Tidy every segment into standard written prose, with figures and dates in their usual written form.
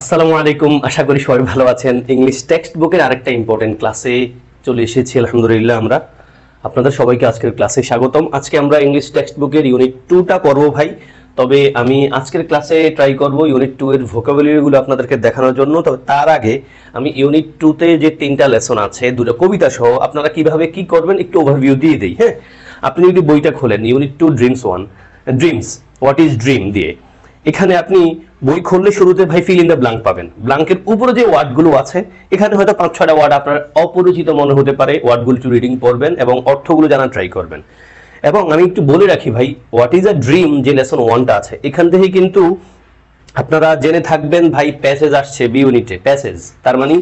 আসসালামু আলাইকুম, আশা করি সবাই ভালো আছেন। ইংলিশ টেক্সট বুকের আরেকটা ইম্পর্টেন্ট ক্লাসে চলে এসেছি আলহামদুলিল্লাহ। আমরা আপনাদের সবাইকে আজকের ক্লাসে স্বাগতম। আজকে আমরা ইংলিশ টেক্সট বুকের ইউনিট 2টা করব ভাই। তবে আমি আজকের ক্লাসে ট্রাই করব ইউনিট 2 এর ভোকাবুলারিগুলো আপনাদেরকে দেখানোর জন্য। তবে তার আগে আমি ইউনিট 2তে যে 3টা লেসন আছে, দুটো কবিতা সহ আপনারা কিভাবে কি করবেন একটু ওভারভিউ দিয়ে দেই। হ্যাঁ, আপনি যদি বইটা খোলেন unit 2 dreams 1 dreams what is dream দিয়ে, এখানে আপনি বই খুললে শুরুতে ভাই ফিল ইন দ্য ব্ল্যাঙ্ক পাবেন। ব্ল্যাঙ্কের উপরে যে ওয়ার্ডগুলো আছে এখানে হয়তো 5-6টা ওয়ার্ড আপনার অপরিচিত মনে হতে পারে। ওয়ার্ডগুলো একটু রিডিং করবেন এবং অর্থগুলো জানার ট্রাই করবেন। এবং আমি একটু বলে রাখি ভাই, হোয়াট ইজ আ ড্রিম যে লেসন 1টা আছে এখান থেকে কিন্তু আপনারা জেনে থাকবেন ভাই প্যাসেজ আসছে বি ইউনিটে, প্যাসেজ তার মানে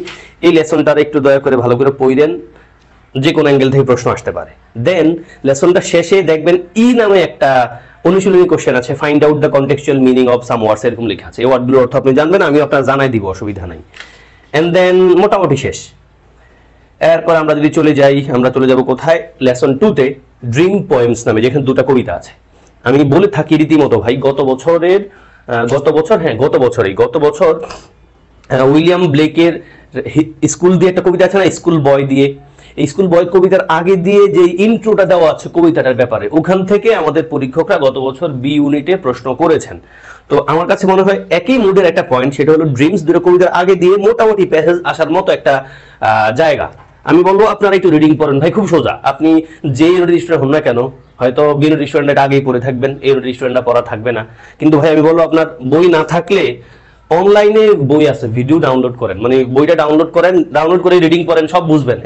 এই লেসনটার একটু দয়া করে ভালো করে পড়েন, যে কোনো অ্যাঙ্গেল থেকে প্রশ্ন আসতে পারে। দেন লেসনটা শেষে দেখবেন ই নামে একটা অনুশীলনী কোশ্চেন আছে, find out the contextual meaning of some words, এরকম লেখা আছে। এই ওয়ার্ডগুলোর অর্থ আপনি জানবেন, আমি আপনার জানাই দিব, অসুবিধা নাই। এন্ড দেন মোটামুটি শেষ। এরপর আমরা যদি চলে যাই, আমরা চলে যাব কোথায়, লেসন 2তে ড্রিম পোয়েমস নামে, যেখানে দুটো কবিতা আছে। আমি বলে থাকি রীতিমতো ভাই, গত বছর উইলিয়াম ব্লেকের স্কুল দিয়ে একটা কবিতা আছে না, স্কুল বয় দিয়ে, এই স্কুল বয় কবিতার আগে দিয়ে যে ইন্ট্রোটা দেওয়া আছে কবিতাটার ব্যাপারে, ওখান থেকে আমাদের পরীক্ষকরা গত বছর বি ইউনিটে প্রশ্ন করেছেন। তো আমার কাছে মনে হয় একই মুডের একটা পয়েন্ট, সেটা হলো ড্রিমস দুটো কবিতার আগে দিয়ে মোটামুটি প্যাসেজ আসার মতো একটা জায়গা। আমি বলবো আপনারা একটু রিডিং পড়েন ভাই, খুব সোজা। আপনি যে রেজিস্টার হন না কেন, হয়তো বি রেস্টুরেন্টের আগেই পড়ে থাকবেন, এই রেস্টুরেন্টটা পড়া থাকবে না। কিন্তু ভাই আমি বলবো আপনার বই না থাকলে অনলাইনে বই আছে, ভিডিও ডাউনলোড করেন, মানে বইটা ডাউনলোড করেন, ডাউনলোড করে রিডিং করেন, সব বুঝবেন,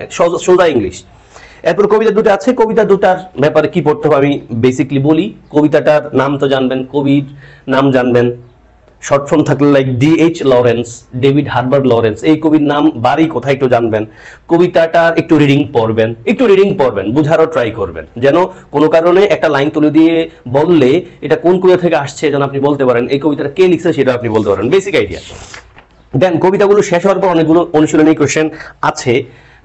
সোজা ইংলিশ। এরপর কবিতা দুটো আছে, কবিতা দুটার ব্যাপারে কি পড়তে হবে আমি বেসিকলি বলি। কবিতাটার নাম তো জানবেন, কবির নাম জানবেন, শর্ট ফর্ম থাকলে like D.H. Lawrence, David Herbert Lawrence, এই কবির নাম বাড়ি কোথায় একটু জানবেন। কবিতাটার একটু রিডিং পড়বেন, বুঝারও ট্রাই করবেন, যেন কোনো কারণে একটা লাইন তুলে দিয়ে বললে এটা কোন কবিতা থেকে আসছে যেন আপনি বলতে পারেন, এই কবিতাটা কে লিখছে সেটা আপনি বলতে পারেন, বেসিক আইডিয়া। দেন কবিতাগুলো শেষ হওয়ার পর অনেকগুলো অনুশীলনী কোশ্চেন আছে,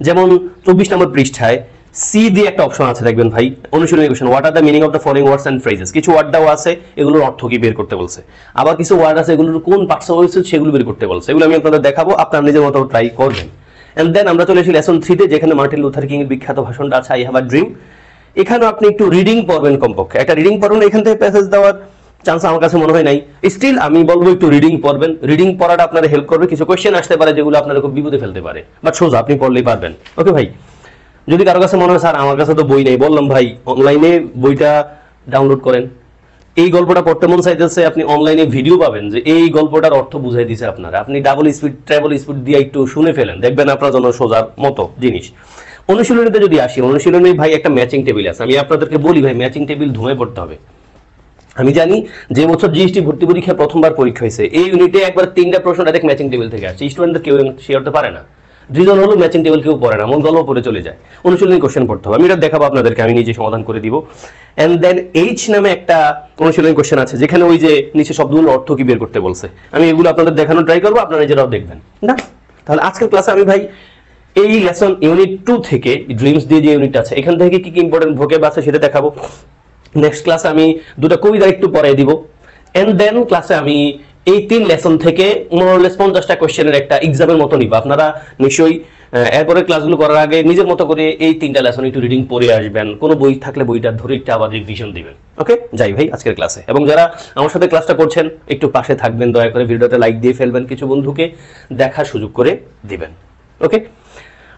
যেমন 24 নম্বর পৃষ্ঠায় সি দিয়ে একটা অপশন আছে, দেখবেন ভাই অনুশীলনী question, what are the meaning of the following words and phrases. কিছু ওয়ার্ড দেওয়া আছে, এগুলোর অর্থ কি বের করতে বলছে। আবার কিছু ওয়ার্ড আছে এগুলোর কোন পার্টস হয়েছে সেগুলো বের করতে বলছে। এগুলো আমি আপনাদের দেখাবো, আপনারা নিজের মতো ট্রাই করবেন। এন্ড দেন আমরা চলে এসেছি লেসন 3তে, যেখানে মার্টিন লুথার কিং এর বিখ্যাত ভাষণটা আছে, আই হ্যাভ আ ড্রিম। এখানেও আপনি একটু রিডিং পড়বেন, কমপক্ষে একটা রিডিং পড়বেন। এখান থেকে প্যাসেজ দেওয়ার চান্স আমার কাছে মনে হয় নাই, স্টিল আমি বলবো একটু রিডিং পড়বেন। রিডিং পড়াটা আপনার হেল্প করবে, কিছু কোশ্চেন আসতে পারে যেগুলো আপনার খুব বিপদে ফেলতে পারে, বাট সোজা আপনি পড়লেই পারবেন। ওকে ভাই, যদি কারো কাছে মনে হয় স্যার আমার কাছে তো বই নেই, বললাম ভাই অনলাইনে বইটা ডাউনলোড করেন। এই গল্পটা পড়তে মন চাইতেছে, আপনি অনলাইনে ভিডিও পাবেন যে এই গল্পটার অর্থ বুঝাই দিছে আপনারা, আপনি ডাবল স্পিড ট্রাবল স্পিড দিয়ে একটু শুনে ফেলেন, দেখবেন আপনার জন্য সোজার মতো জিনিস। অনুশীলনীতে যদি আসি, অনুশীলনী ভাই একটা ম্যাচিং টেবিল আছে। আমি আপনাদেরকে বলি ভাই, ম্যাচিং টেবিল ধুমে পড়তে হবে। আমি জানি যে বছর জিএসটি ভর্তি পরীক্ষা প্রথমবার পরীক্ষা হয়েছে, এই ইউনিটে একবার 3টা প্রশ্ন ডাইরেক্ট ম্যাচিং টেবিল থেকে আসছে। স্টুডেন্টদের কেউ শেয়ার করতে পারে না, রিজন হলো ম্যাচিং টেবিল কেউ পড়ে না, মন গল্প পড়ে চলে যায়। অনুশীলনী কোশ্চেন পড়তে হবে, আমি এটা দেখাবো আপনাদেরকে, আমি নিজে সমাধান করে দিব। এন্ড দেন এইচ নামে একটা অনুশীলনী কোশ্চেন আছে, যেখানে ওই যে নিচে শব্দগুলোর অর্থ কি বের করতে বলছে। আমি এগুলো আপনাদের দেখানোর ট্রাই করবো, আপনারা নিজেরাও দেখবেন না। তাহলে আজকের ক্লাসে আমি ভাই এই লেসন ইউনিট 2 থেকে ড্রিমস দিয়ে যে ইউনিট আছে এখান থেকে কি কি ইম্পর্টেন্ট ভোকেব আছে সেটা দেখাবো। নেক্সট ক্লাসে আমি দুটো কবিতা একটু পড়াই দিব। এন্ড দেন ক্লাসে আমি এই 3 লেসন থেকে মোরলেস 50টা কোশ্চেনের একটা এক্সামের মতো নিব। আপনারা নিশ্চয়ই এরপরে ক্লাসগুলো করার আগে নিজের মতো করে এই 3টা লেসন একটু রিডিং পড়ে আসবেন, কোনো বই থাকলে বইটা ধরে একটু আবার রিভিশন দিবেন। ওকে, যাই ভাই আজকের ক্লাসে। এবং যারা আমার সাথে ক্লাসটা করছেন একটু পাশে থাকবেন, দয়া করে ভিডিওতে লাইক দিয়ে ফেলবেন, কিছু বন্ধুকে দেখার সুযোগ করে দিবেন। ওকে,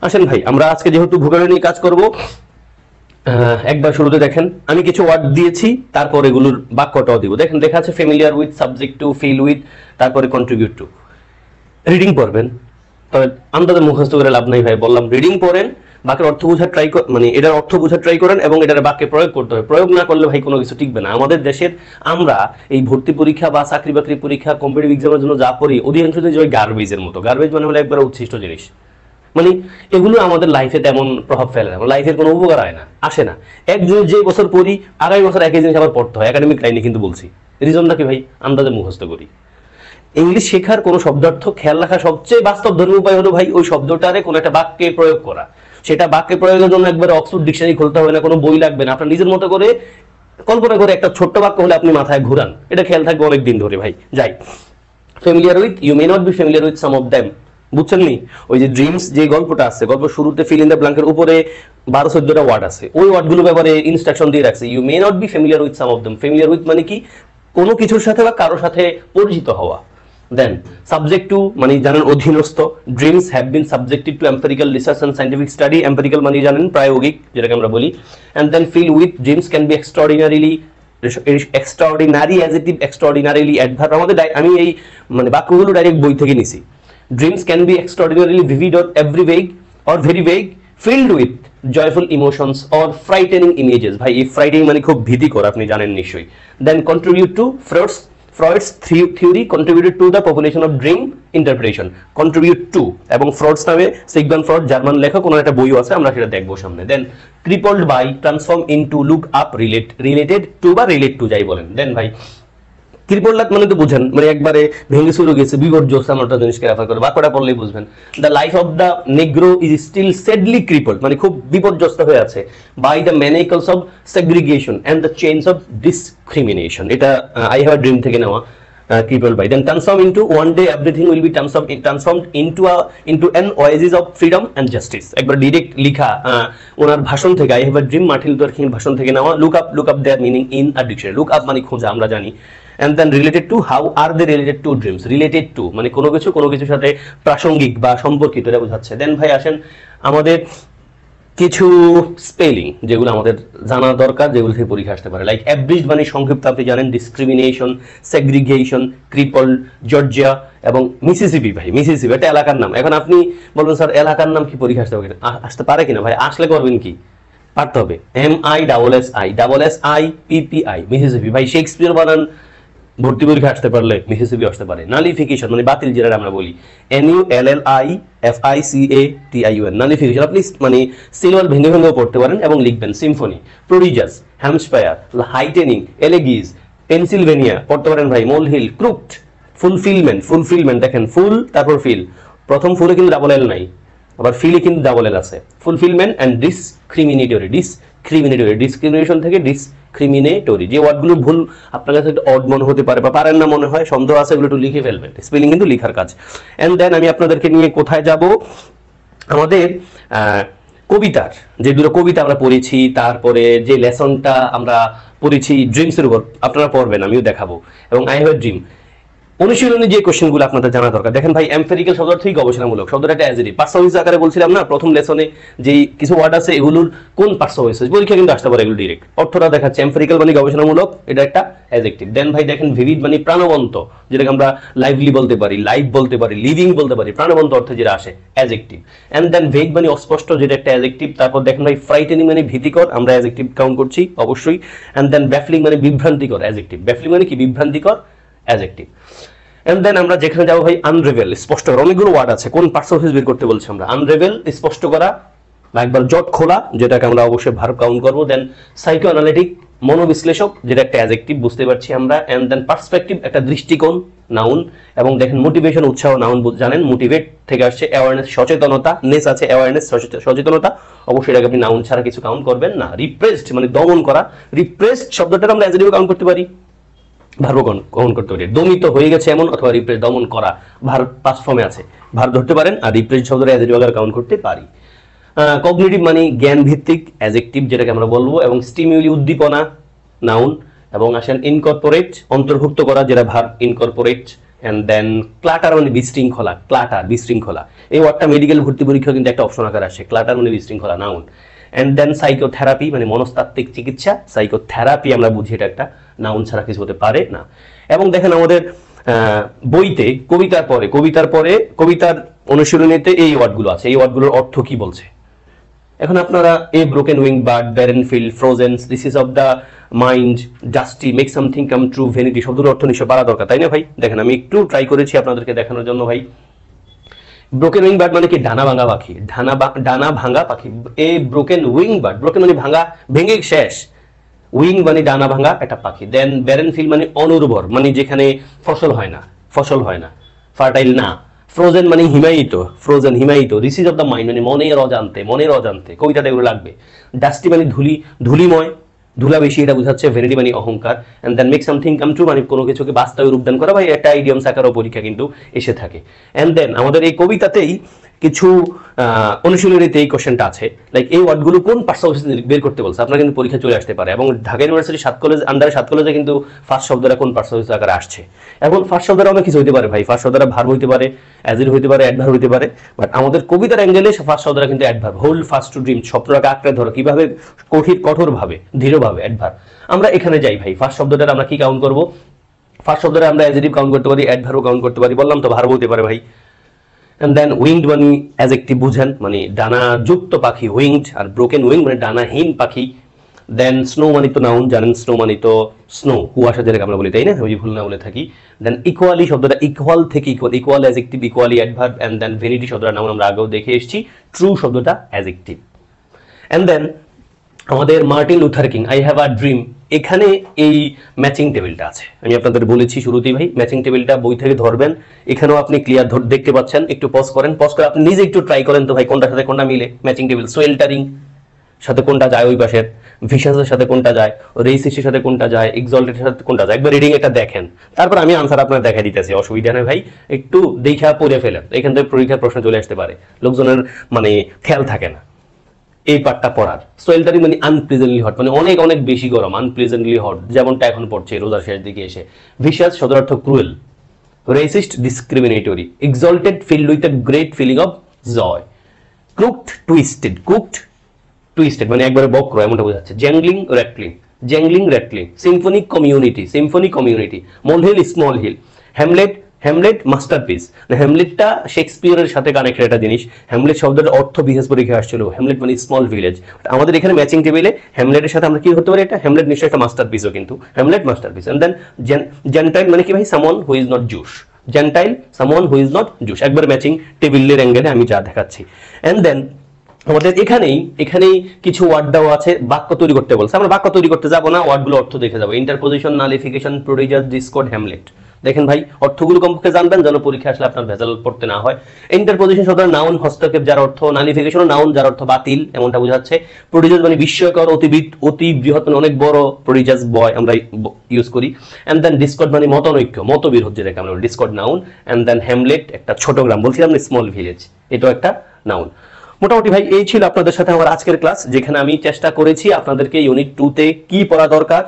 আসেন ভাই, আমরা আজকে যেহেতু ভোকাবুলারি নিয়ে কাজ করব, একবার শুরুতে দেখেন আমি কিছু ওয়ার্ড দিয়েছি, তারপর এগুলোর বাক্যটাও দিব। দেখেন দেখা আছে familiar with, subject to, fill with, তারপরে কন্ট্রিবিউট টু। রিডিং পড়বেন, তবে আন্দাজে মুখস্থ করে লাভ নাই ভাই, বললাম রিডিং পড়েন, বাক্যের অর্থ বোঝার ট্রাই, মানে এটার অর্থ বোঝার ট্রাই করেন এবং এটার বাক্যে প্রয়োগ করতে হবে। প্রয়োগ না করলে ভাই কোনো কিছু টিকবে না। আমাদের দেশের আমরা এই ভর্তি পরীক্ষা বা চাকরি বাকরি পরীক্ষা, কম্পিটিটিভ এক্সামের জন্য যা পড়ি অধিকাংশ যে ওই গার্বেজের মতো। গার্বেজ মানে হলো একবার উচ্ছিষ্ট জিনিস, মানে এগুলো আমাদের লাইফে তেমন প্রভাব ফেলে না, লাইফের কোনো উপকার হয় না, আসে না। এক জিনিস যে বছর পড়ি আগামী বছর একই জিনিস আবার পড়তে হয়, একাডেমিক লাইনে কিন্তু বলছি। রিজনটা কি ভাই, আন্দাজে মুখস্থ করি। ইংলিশ শেখার কোনো শব্দার্থ খেয়াল রাখা সবচেয়ে বাস্তব ধর্মী উপায় হলো ভাই ওই শব্দটারে কোনো একটা বাক্যে প্রয়োগ করা। সেটা বাক্যে প্রয়োগের জন্য একবার অক্সফোর্ড ডিকশনারি খুলতে হবে না, কোনো বই লাগবে না, আপনার নিজের মতো করে কল্পনা করে একটা ছোট্ট বাক্য হলে আপনি মাথায় ঘুরান, এটা খেয়াল থাকবে অনেক দিন ধরে ভাই। যাই familiar with, you may not be familiar with some of them. বুঝছেন নি? ওই যে ড্রিমস যে গল্পটা আছে, গল্প শুরুতে ফিল ইন দ্য ব্ল্যাঙ্কের উপরে 12-14টা ওয়ার্ড আছে, ওই ওয়ার্ডগুলো ব্যাপারে ইনস্ট্রাকশন দিয়ে রাখছে। You may not be familiar with some of them. Familiar with মানে কি? কোনো কিছুর সাথে বা কারোর সাথে পরিচিত হওয়া। দেন সাবজেক্ট টু মানে জানেন অধীনস্থ। Dreams have been subjected to empirical research and scientific study. Empirical মানে জানেন প্রায়োগিক, যেটাকে আমরা বলি। And then fill with, dreams can be extraordinary adjective, extraordinarily adverb. আমি এই মানে বাক্যগুলো ডাইরেক্ট বই থেকে নিছি। Dreams can be extraordinarily vivid or every vague or very vague, filled with joyful emotions or frightening images. ভাই এই ফ্রাইটেনিং মানে খুব ভীতিকর, আপনি জানেন নিশ্চয়ই। Then contribute two Freud's theory contributed to the population of dream interpretation. Contribute to এবং frauds নামে সিগমন্ড ফ্রড জার্মান লেখক, ওনার একটা বইও আছে, আমরা সেটা দেখবো সামনে। দেন crippled by, transform into, look up, related to বা relate to যাই বলেন। দেন ভাই ক্রিপল মানে তো বুঝেন, মানে একবারে ভেঙে শুরু গেছে, বিপর্যস্ত আমরা একটা জিনিসকে রেফার করে, বাক্যটা পড়লেই বুঝবেন। The life of the negro is still sadly crippled, মানে খুব বিপর্যস্ত হয়ে আছে, by the manacles of segregation and the chains of discrimination. এটা আই হ্যাভ আ ড্রিম থেকে নেওয়া। crippled by, then transform into, one day everything will be transformed into an oasis of freedom and justice। একবার direct লিখা ওনার ভাষণ থেকে, I have a dream, Martin Luther king ভাষণ থেকে নেওয়া। look up their meaning in a dictionary। look up মানে খোঁজা, আমরা জানি। and then related to, how are they related to dreams? related to মানে কোনো কিছুর সাথে প্রাসঙ্গিক বা সম্পর্কিত, এটা বোঝাচ্ছে। দেন ভাই আসেন আমাদের কিছু স্পেলিং যেগুলো আমাদের জানা দরকার, যেগুলো থেকে পরীক্ষা আসতে পারে। লাইক অ্যাব্রিজ মানে সংক্ষিপ্ত, আপনি জানেন, ডিসক্রিমিনেশন, সেগ্রিগেশন, ক্রিপল, জর্জিয়া এবং মিসিসিপি। ভাই মিসিসিপি একটা এলাকার নাম। এখন আপনি বলবেন স্যার এলাকার নাম কি পরীক্ষা আসতে পারে কিনা? ভাই আসলে করবেন কি, পারতে হবে। MISSIPPI Mississippi. ভাই শেক্সপিয়ার বানান ভর্তি পরীক্ষা আসতে পারলে মিসিসিপি আসতে পারে। নালিফিকেশন মানে বাতিল, যেটা আমরা বলি, NULLIFICATION নালিফিকেশন। আপনি মানে সিলওয়াল ভেঙে ভেঙেও পড়তে পারেন এবং লিখবেন। সিম্ফনি, প্রোডিজাস, হ্যামস্পায়ার, হাইটেনিং, এলেগিজ, পেনসিলভেনিয়া পড়তে পারেন ভাই। মোলহিল, ক্রুকড, ফুলফিলমেন্ট দেখেন, ফুল তারপর ফিল, প্রথম ফুলে কিন্তু ডাবল এল নাই, আবার ফিলে কিন্তু ডাবল এল আছে। ফুলফিলমেন্ট অ্যান্ড ডিসক্রিমিনেশন থেকে ডিসক্রিমিনেটরি। যে ওয়ার্ডগুলো ভুল আপনার কাছে একটু অড মনে হতে পারে বা পারেন না মনে হয়, সন্দেহ আছে, এগুলো একটু লিখে ফেলবেন। স্পেলিং কিন্তু লিখার কাজ। এন্ড দেন আমি আপনাদেরকে নিয়ে কোথায় যাব, আমাদের কবিতার যে দুটো কবিতা আমরা পড়েছি, তারপরে যে লেসনটা আমরা পড়েছি ড্রিমসের উপর, আপনারা পড়বেন, আমিও দেখাবো। এবং আই হ্যাভ এ ড্রিম অনুশীলনী যে কোশ্চেনগুলো আপনাদের জানা দরকার। দেখেন ভাই এম্পিরিক্যাল শব্দ থেকে গবেষণামূলক, শব্দটা একটা অ্যাডজেক্টিভ। পার্সোনালিজ আকারে বলছিলাম না প্রথম লেসনে, যে কিছু ওয়ার্ড আছে এগুলোর কোন পার্সোনালিজ, পরীক্ষা কিন্তু আসতে পারে এগুলো ডাইরেক্ট। অর্থটা দেখাচ্ছে, এম্পিরিক্যাল মানে গবেষণামূলক, এটা একটা অ্যাডজেক্টিভ। দেন ভাই দেখেন ভিভিড মানে প্রাণবন্ত, যেটাকে আমরা লাইভলি বলতে পারি, লাইভ বলতে পারি, লিভিং বলতে পারি, প্রাণবন্ত অর্থে যেটা আসে, অ্যাডজেক্টিভ। এন্ড দেন ভেগ মানে অস্পষ্ট, যেটা একটা অ্যাডজেক্টিভ। তারপর দেখেন ভাই ফ্রাইটেনিং মানে ভীতিকর, আমরা অ্যাডজেক্টিভ কাউন্ট করছি অবশ্যই। এন্ড দেন ব্যাফলিং মানে বিভ্রান্তিকর, অ্যাডজেক্টিভ। ব্যাফলিং মানে কি, বিভ্রান্তিকর, অ্যাডজেক্টিভ। এন্ড দেন আমরা যেখানে যাবো ভাই আনরেভেল, স্পষ্ট করা। অনেকগুলো ওয়ার্ড আছে, কোন পার্টস অফ বের করতে বলছি আমরা। আনরেভেল স্পষ্ট করা, বা একবার জট খোলা, যেটাকে আমরা অবশ্যই ভার্ব কাউন্ট করবো। দেন সাইকো অ্যানালিটিক মনোবিশ্লেষক, যেটা একটা অ্যাডজেক্টিভ, বুঝতে পারছি আমরা। এন্ড দেন পার্সপেক্টিভ একটা দৃষ্টিকোণ, নাউন। এবং দেখেন মোটিভেশন উৎসাহ, নাউন জানেন, মোটিভেট থেকে আসছে। অ্যাওয়ারনেস সচেতনতা, নেস আছে অ্যাওয়ারনেস সচেতনতা, অবশ্যই এটাকে আপনি নাউন ছাড়া কিছু কাউন্ট করবেন না। রিপ্রেসড মানে দমন করা, রিপ্রেসড শব্দটা আমরা অ্যাডজেক্টিভ কাউন্ট করতে পারি, ভার্ব গ্রহণ করতে পারি। দমিত হয়ে গেছে এমন, অথবা রিপ্রেস দমন করা, ভার্ব পাস্ট ফর্মে আছে, ভার্ব ধরতে পারেন। আর রিপ্রেস শব্দটা অ্যাডজেক্টিভ আকারে কাউন্ট করতে পারি। কগনিটিভ মানে জ্ঞান ভিত্তিক, অ্যাডজেক্টিভ যেটাকে আমরা বলবো। এবং স্টিমিউলি উদ্দীপনা, নাউন। এবং আসেন ইনকর্পোরেট অন্তর্ভুক্ত করা, যেটা verb incorporate. And then clutter মানে বিশৃঙ্খলা, ক্লাটার বিশৃঙ্খলা, এই ওয়ার্ডটা মেডিকেল ভর্তি পরীক্ষা কিন্তু একটা অপশন আকারে আসে, ক্লাটার মানে বিশৃঙ্খলা, নাউন। এন্ড দেন সাইকোথেরাপি মানে মনস্তাত্ত্বিক চিকিৎসা, সাইকোথেরাপি আমরা বুঝি এটা একটা নাউন ছাড়া কিছু হতে পারে না। এবং দেখেন আমাদের বইতে কবিতার পরে কবিতার অনুশীলনীতে এই ওয়ার্ডগুলো আছে, এই ওয়ার্ডগুলোর অর্থ কি বলছে। এখন আপনারা a broken wing bird, barren field, frozen, disease of the mind, just, make something come true, vanity শব্দের অর্থ নিশ্চয় পারা দরকার, তাই না ভাই? দেখেন আমি একটু ট্রাই করেছি আপনাদেরকে দেখানোর জন্য ভাই। ব্রোকেন উইং বার্ড মানে কি, ডানা ভাঙা পাখি, ডানা ভাঙা পাখি। এ ব্রোকেন উইং বার্ড, ব্রোকেন মানে ভাঙা, ভেঙে শেষ, উইং মানে ডানা ভাঙা একটা পাখি। দেন ব্যারেন ফিল্ড মানে অনুর্বর, মানে যেখানে ফসল হয় না, ফার্টাইল না। ফ্রোজেন মানে হিমায়িত, হিমায়িত। রিসিজ অফ দ্য মাইন্ড মানে মনের অজান্তে, কবিতাটা এগুলো লাগবে। ডাস্টি মানে ধুলিময়, ধুলা বেশি এটা বোঝাচ্ছে ভ্যানিটি মানে অহংকার, and then make something come true মানে কোনো কিছুকে বাস্তবে রূপদান করা, বা একটা ইডিয়মস আকারও পরীক্ষা কিন্তু এসে থাকে। এন্ড দেন আমাদের এই কবিতাতেই কিছু অনুশীলনীতে এই কোশ্চেনটা আছে, লাইক এই ওয়ার্ডগুলো কোন পার্টস বের করতে বলছে, আপনার কিন্তু পরীক্ষা চলে আসতে পারে। এবং ঢাকা ইউনিভার্সিটি 7 কলেজ আন্ডারে 7 কলেজে কিন্তু ফার্স্ট শব্দটা কোন পার্টস আকারে আসছে। এখন ফার্স্ট শব্দটা অনেক কিছু হইতে পারে ভাই, ফার্স্ট শব্দটা ভার্ব হইতে পারে, অ্যাজিড হইতে পারে, অ্যাডভার্ব হইতে পারে, বাট আমাদের কবিতার অ্যাঙ্গেলে ফার্স্ট শব্দটা কিন্তু adverb. Hold fast to dream, শব্দটাকে আঁকড়ে ধরো, কিভাবে কঠোরভাবে দৃঢ়ভাবে, অ্যাডভার্ব। আমরা এখানে যাই ভাই, ফার্স্ট শব্দটা আমরা কি কাউন্ট করব? ফার্স্ট শব্দটা আমরা অ্যাডজেক্টিভ কাউন্ট করতে পারি, অ্যাডভার্ব কাউন্ট করতে পারি, বললাম তো ভার্ব হতে পারে ভাই। এন্ড দেন উইংড মানে অ্যাডজেক্টিভ বুঝেন, মানে ডানা যুক্ত পাখি উইংড, আর ব্রোকেন উইং মানে ডানাহীন পাখি। দেন স্নো মানে তো নাউন, জানেন স্নো মানে তো স্নো, কুয়াশা যেটাকে আমরা বলি, তাই না? ওই ভুল না বলে থাকি। দেন ইকুয়ালি শব্দটা ইকুয়াল থেকে equal, equal adjective, equally adverb. And then vanity শব্দটা নাউন, আমরা আগেও দেখে এসেছি। ট্রু শব্দটা অ্যাডজেক্টিভ। এন্ড দেন আমাদের Martin Luther king I have a dream, এখানে এই ম্যাচিং টেবিলটা আছে, আমি আপনাদের বলেছি শুরুতেই ভাই, ম্যাচিং টেবিলটা বই থেকে ধরবেন। এখানেও আপনি ক্লিয়ার দেখতে পাচ্ছেন, একটু পজ করেন, পজ করে আপনি নিজে একটু ট্রাই করেন তো ভাই, কোনটার সাথে কোনটা মিলে ম্যাচিং টেবিল। সোয়েল্টারিং সাথে কোনটা যায় ওই পাশের, ভিশাসের সাথে কোনটা যায়, রেসিসের সাথে কোনটা যায়, এক্সল্টের সাথে কোনটা যায়, একবার রিডিং এটা দেখেন, তারপর আমি আনসার আপনার দেখা দিতেছি, অসুবিধা নেই ভাই, একটু দেখা পড়ে ফেলেন, এখান থেকে পরীক্ষার প্রশ্ন চলে আসতে পারে, লোকজনের মানে খেয়াল থাকে না এই পার্টটা পড়ার। সোয়েলটারি মানে আনপ্লেজেন্টলি হট, মানে অনেক অনেক বেশি গরম, আনপ্লেজেন্টলি হট, যেমনটা এখন পড়ছে রোজার শেষ দিকে এসে। ভিশাস শব্দের অর্থ cruel, racist discriminatory, exulted filled with a great feeling of joy, crooked twisted, crooked twisted মানে একবারে বক্র, এমনটা বোঝাচ্ছে। Jangling rattling, jangling rattling. Symphony community, symphony community. Molehill small hill. Hamlet, Hamlet masterpiece, হ্যামলেটটা শেক্সপিয়ারের সাথে কানেক্টেড একটা জিনিস। হ্যামলেট শব্দের অর্থ বিশেষ পরীক্ষা আসছিল, হ্যামলেট মানে স্মল ভিলেজ। আমাদের এখানে ম্যাচিং টেবিলে হ্যামলেটের সাথে আমরা কি হতে পারি, এটা হ্যামলেট নিশ্চয়ই একটা মাস্টারপিসও, কিন্তু Hamlet masterpiece. And then gentile মানে কি ভাই, someone who is not Jews, gentile someone who is not Jews, একবার ম্যাচিং টেবিলের অ্যাঙ্গেলে আমি যা দেখাচ্ছি। এন্ড দেন আমাদের এখানেই কিছু ওয়ার্ড দেওয়া আছে, বাক্য তৈরি করতে বলছে, আমরা বাক্য তৈরি করতে যাব না, ওয়ার্ডগুলো অর্থ দেখে যাবো। ইন্টারপোজিশন, নালিফিকেশন, প্রোডিজাস, ডিসকর্ড, হ্যামলেট। দেখেন ভাই, অর্থগুলো কমপক্ষে জানবেন যেন পরীক্ষা আসলে আপনার ভেজাল পড়তে না হয়। ইন্টারপোজিশন শব্দের নাউন হস্তক্ষেপ যার অর্থ, নালিফিকেশন নাউন যার অর্থ বাতিল, এমনটা বোঝাচ্ছে। প্রোডিজাস মানে বিস্ময়কর, অতি বৃহৎ মানে অনেক বড়, প্রোডিজাস বয় আমরা ইউজ করি। এন্ড দেন ডিসকর্ড মানে মতনৈক্য, মতবিরোধ যেটাকে আমরা discord noun. And then Hamlet একটা ছোট গ্রাম, বলছিলাম না স্মল ভিলেজ, এটাও একটা নাউন। মোটামুটি ভাই এই ছিল আপনাদের সাথে আমার আজকের ক্লাস, যেখানে আমি চেষ্টা করেছি আপনাদেরকে ইউনিট 2 তে কি পড়া দরকার,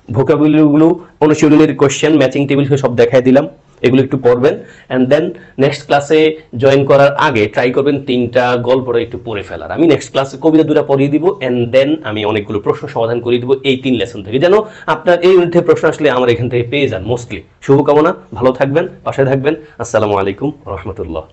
ভোকাবুলারিগুলো, অনুশীলনের কোশ্চেন, ম্যাচিং টেবিল সব দেখাই দিলাম, এগুলো একটু পড়বেন। এন্ড দেন নেক্সট ক্লাসে জয়েন করার আগে ট্রাই করবেন 3টা গল্পটা একটু পড়ে ফেলার। আমি নেক্সট ক্লাসে কবিতা 2টা পড়িয়ে দিব, এন্ড দেন আমি অনেকগুলো প্রশ্ন সমাধান করে দিব এই 3 লেসন থেকে, যেন আপনার এই ইউনিট থেকে প্রশ্ন আসলে আমার এখান থেকে পেয়ে যান মোস্টলি। শুভকামনা, ভালো থাকবেন, পাশে থাকবেন। আসসালামু আলাইকুম রহমতুল্লাহ।